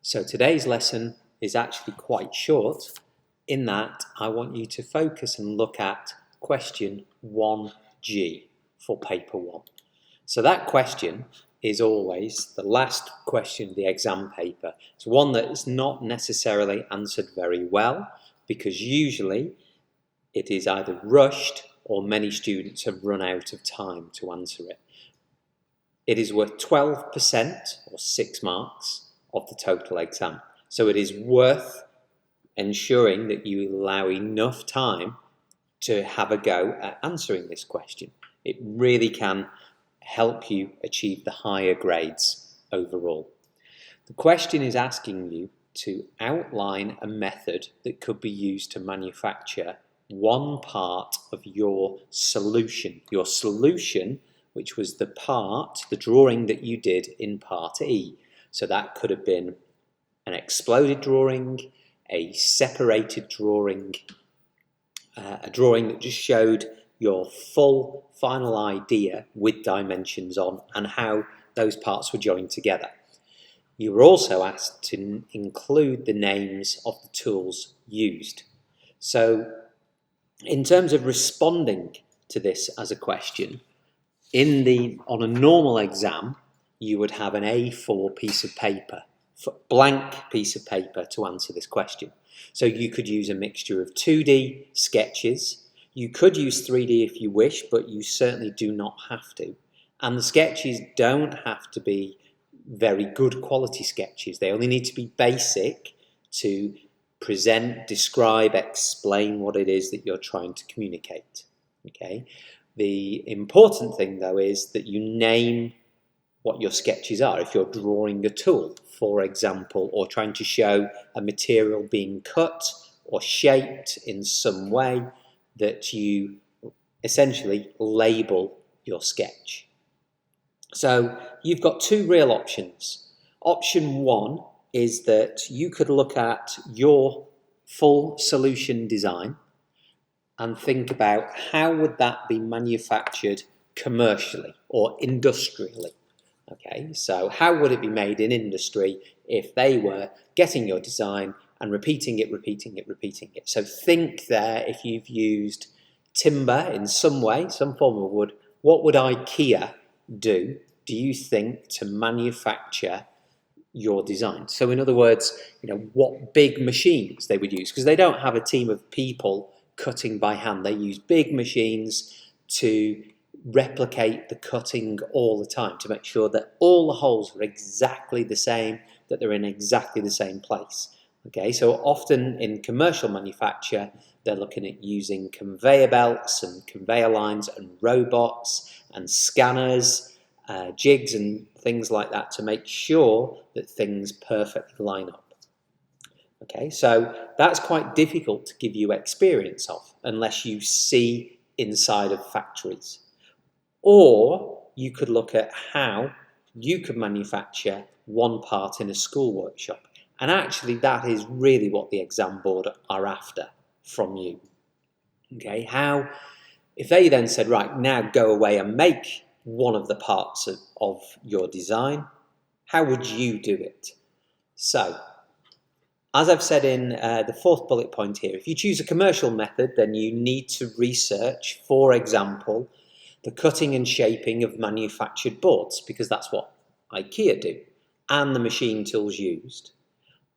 So today's lesson is actually quite short in that I want you to focus and look at question 1G for paper 1. So that question is always the last question of the exam paper. It's one that is not necessarily answered very well because usually it is either rushed or many students have run out of time to answer it. It is worth 12% or 6 marks of the total exam. So it is worth ensuring that you allow enough time to have a go at answering this question. It really can help you achieve the higher grades overall. The question is asking you to outline a method that could be used to manufacture one part of your solution. Your solution, which was the drawing that you did in part E. So that could have been an exploded drawing, a separated drawing, a drawing that just showed your full final idea with dimensions on and how those parts were joined together. You were also asked to include the names of the tools used. So in terms of responding to this as a question, on a normal exam, you would have an A4 piece of paper, blank piece of paper to answer this question. So you could use a mixture of 2D sketches. You could use 3D if you wish, but you certainly do not have to. And the sketches don't have to be very good quality sketches. They only need to be basic to present, describe, explain what it is that you're trying to communicate. Okay? The important thing, though, is that you name what your sketches are. If you're drawing a tool, for example, or trying to show a material being cut or shaped in some way, that you essentially label your sketch. So you've got two real options. Option one is that you could look at your full solution design and think about how would that be manufactured commercially or industrially. Okay, so how would it be made in industry if they were getting your design and repeating it? So think there, if you've used timber in some way, some form of wood, what would IKEA do you think, to manufacture your design? So in other words, what big machines they would use, because they don't have a team of people cutting by hand. They use big machines to replicate the cutting all the time to make sure that all the holes are exactly the same, that they're in exactly the same place. Okay, so often in commercial manufacture, they're looking at using conveyor belts and conveyor lines and robots and scanners, jigs and things like that to make sure that things perfectly line up. Okay, so that's quite difficult to give you experience of unless you see inside of factories. Or you could look at how you could manufacture one part in a school workshop. And actually that is really what the exam board are after from you. Okay, if they then said, right, now go away and make one of the parts of your design, how would you do it? So, as I've said in the fourth bullet point here, if you choose a commercial method, then you need to research, for example, the cutting and shaping of manufactured boards, because that's what IKEA do, and the machine tools used.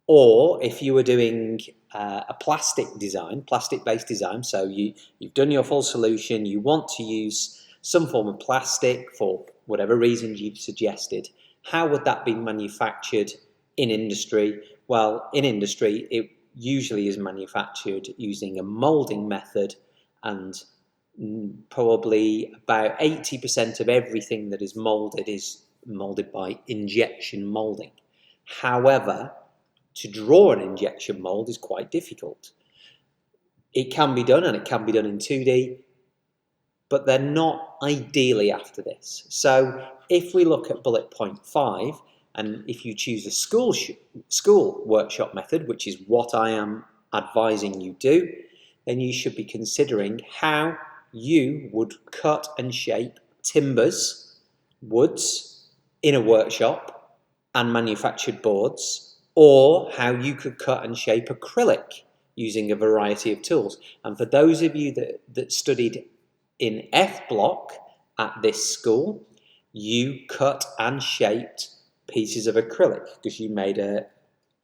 Or if you were doing a plastic-based design, so you've done your full solution, you want to use some form of plastic for whatever reasons you've suggested, how would that be manufactured in industry? Well, in industry, it usually is manufactured using a moulding method, and probably about 80% of everything that is moulded by injection moulding. However, to draw an injection mould is quite difficult. It can be done, and it can be done in 2D, but they're not ideally after this. So if we look at bullet point 5, and if you choose a school workshop method, which is what I am advising you do, then you should be considering how you would cut and shape timbers, woods in a workshop, and manufactured boards or how you could cut and shape acrylic using a variety of tools. And for those of you that studied in F block at this school, you cut and shaped pieces of acrylic because you made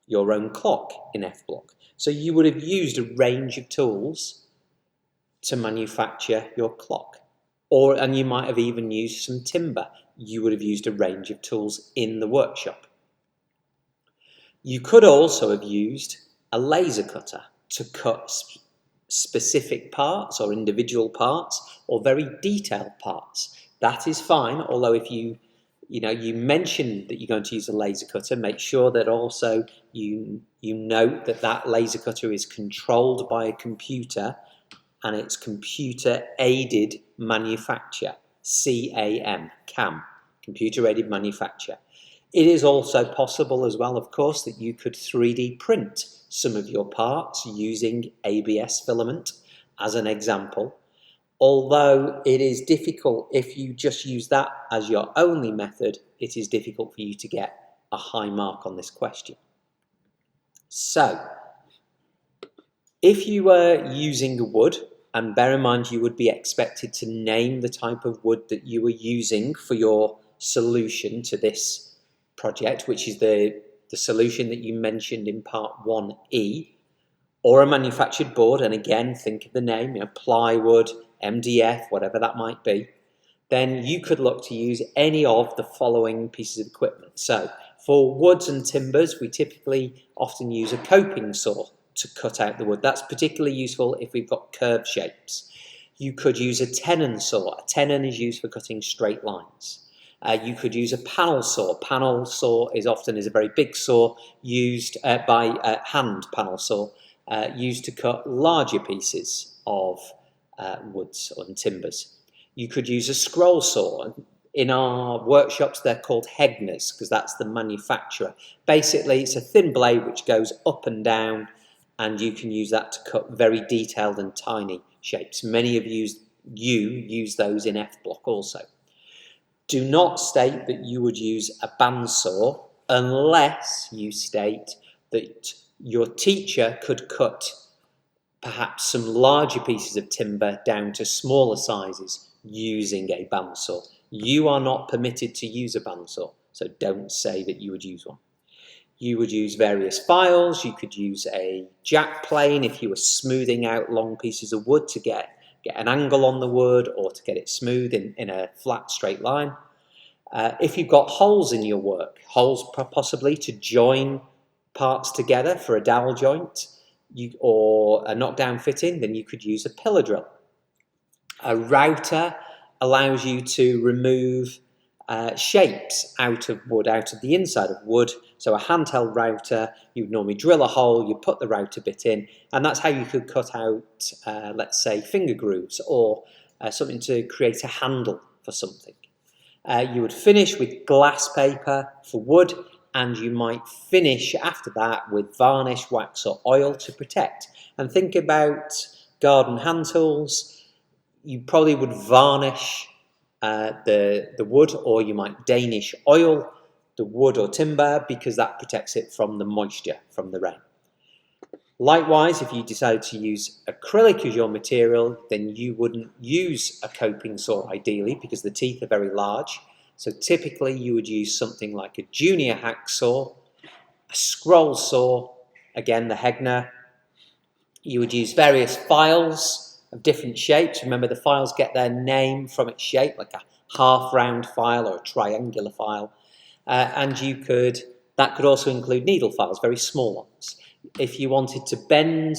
your own clock in F block. So you would have used a range of tools to manufacture your clock. And you might have even used some timber. You would have used a range of tools in the workshop. You could also have used a laser cutter to cut specific parts or individual parts or very detailed parts. That is fine, although if you mentioned that you're going to use a laser cutter, make sure that also you note that laser cutter is controlled by a computer and it's computer aided manufacture, CAM, computer aided manufacture. It is also possible as well, of course, that you could 3D print some of your parts using ABS filament as an example. Although it is difficult, if you just use that as your only method, it is difficult for you to get a high mark on this question. So, if you were using wood, and bear in mind you would be expected to name the type of wood that you were using for your solution to this project, which is the solution that you mentioned in part 1E, or a manufactured board, and again think of the name, plywood, MDF, whatever that might be, then you could look to use any of the following pieces of equipment. So for woods and timbers, we typically often use a coping saw to cut out the wood. That's particularly useful if we've got curved shapes. You could use a tenon saw. A tenon is used for cutting straight lines. You could use a panel saw. Panel saw is often a very big saw used by hand panel saw, used to cut larger pieces of woods and timbers. You could use a scroll saw. In our workshops, they're called Hegners because that's the manufacturer. Basically, it's a thin blade which goes up and down, and you can use that to cut very detailed and tiny shapes. Many of you use those in F block also. Do not state that you would use a bandsaw unless you state that your teacher could cut perhaps some larger pieces of timber down to smaller sizes using a bandsaw. You are not permitted to use a bandsaw, so don't say that you would use one. You would use various files. You could use a jack plane if you were smoothing out long pieces of wood to get an angle on the wood or to get it smooth in a flat straight line. If you've got holes in your work, holes possibly to join parts together for a dowel joint or a knockdown fitting, then you could use a pillar drill. A router allows you to remove shapes out of wood, out of the inside of wood. So a handheld router, you would normally drill a hole, you put the router bit in, and that's how you could cut out, let's say, finger grooves or something to create a handle for something. You would finish with glass paper for wood, and you might finish after that with varnish, wax or oil to protect. And think about garden hand tools. You probably would varnish the wood, or you might Danish oil the wood or timber because that protects it from the moisture from the rain. Likewise, if you decided to use acrylic as your material, then you wouldn't use a coping saw ideally because the teeth are very large. So typically you would use something like a junior hacksaw, a scroll saw, again the Hegner. You would use various files of different shapes. Remember, the files get their name from its shape, like a half round file or a triangular file. And that could also include needle files, very small ones. If you wanted to bend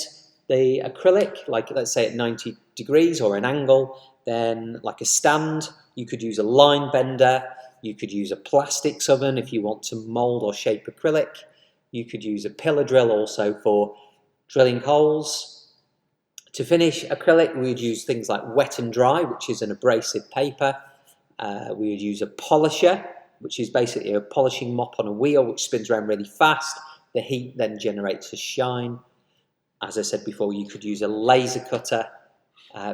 the acrylic, like let's say at 90 degrees or an angle, then like a stand, you could use a line bender. You could use a plastics oven if you want to mold or shape acrylic. You could use a pillar drill also for drilling holes. To finish acrylic, we would use things like wet and dry, which is an abrasive paper. We would use a polisher, which is basically a polishing mop on a wheel which spins around really fast. The heat then generates a shine. As I said before, you could use a laser cutter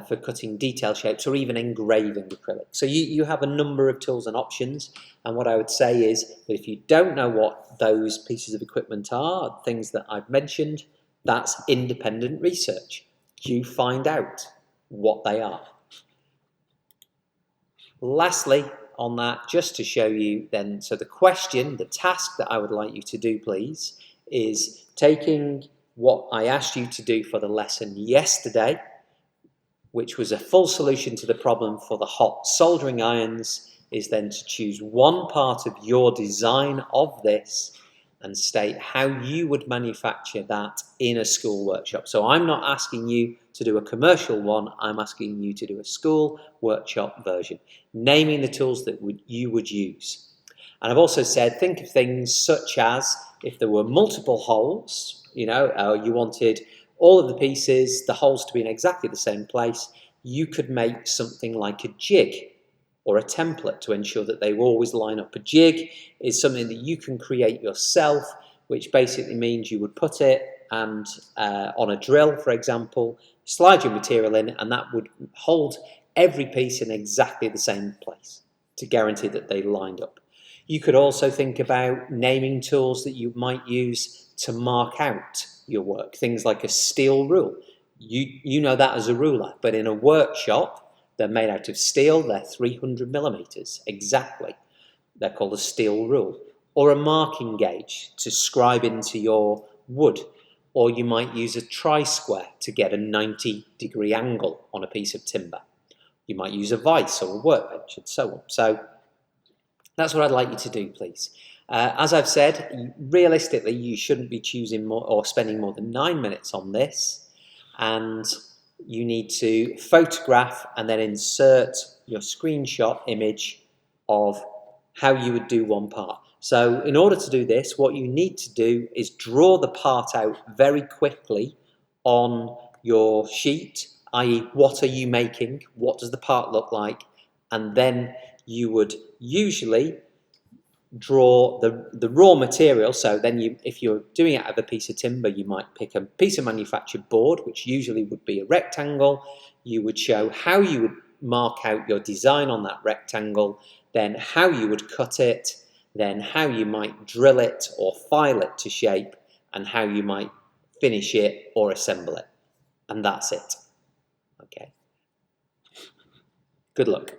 for cutting detail shapes or even engraving acrylic. So you have a number of tools and options, and what I would say is that if you don't know what those pieces of equipment are, things that I've mentioned, that's independent research. You find out what they are. Lastly, on that, just to show you then, so the question, the task that I would like you to do, please, is taking what I asked you to do for the lesson yesterday, which was a full solution to the problem for the hot soldering irons, is then to choose one part of your design of this and state how you would manufacture that in a school workshop. So I'm not asking you to do a commercial one, I'm asking you to do a school workshop version, naming the tools that you would use. And I've also said, think of things such as if there were multiple holes, you wanted all of the pieces, the holes to be in exactly the same place, you could make something like a jig or a template to ensure that they always line up. A jig is something that you can create yourself, which basically means you would put it and on a drill, for example, slide your material in, and that would hold every piece in exactly the same place to guarantee that they lined up. You could also think about naming tools that you might use to mark out your work, things like a steel rule. You know that as a ruler, but in a workshop, they're made out of steel, they're 300 millimeters exactly. They're called a steel rule. Or a marking gauge to scribe into your wood. Or you might use a tri-square to get a 90-degree angle on a piece of timber. You might use a vise or a workbench and so on. So that's what I'd like you to do, please. As I've said, realistically, you shouldn't be choosing more or spending more than 9 minutes on this. And you need to photograph and then insert your screenshot image of how you would do one part. So in order to do this, what you need to do is draw the part out very quickly on your sheet, i.e. what are you making, what does the part look like, and then you would usually draw the raw material. So then if you're doing it out of a piece of timber, you might pick a piece of manufactured board, which usually would be a rectangle. You would show how you would mark out your design on that rectangle, then how you would cut it, then how you might drill it or file it to shape, and how you might finish it or assemble it. And that's it. Okay. Good luck.